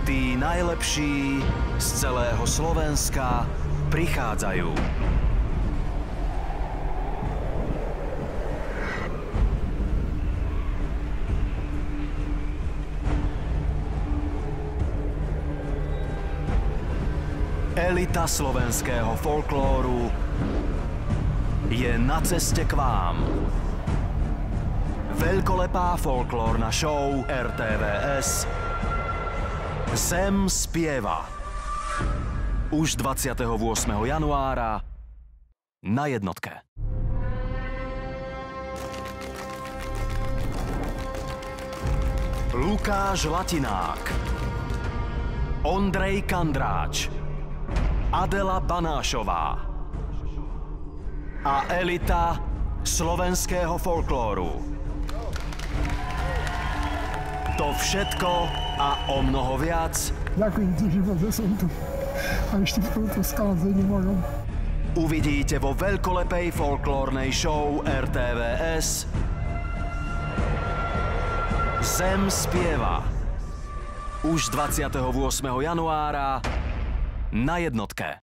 Tí najlepší z celého Slovenska prichádzajú. Elita slovenského folklóru je na ceste k vám. Veľkolepá folklórna show RTVS Zem spieva. Už 28. januára na jednotke. Lukáš Latinák, Ondrej Kandráč, Adela Banášová a elita slovenského folklóru. To všetko a o mnoho viac. Ďakujem ti, že som tu a ešte v tomto skádzení mojom. Uvidíte vo veľkolepej folklórnej show RTVS Zem spieva. Už 28. januára na jednotke.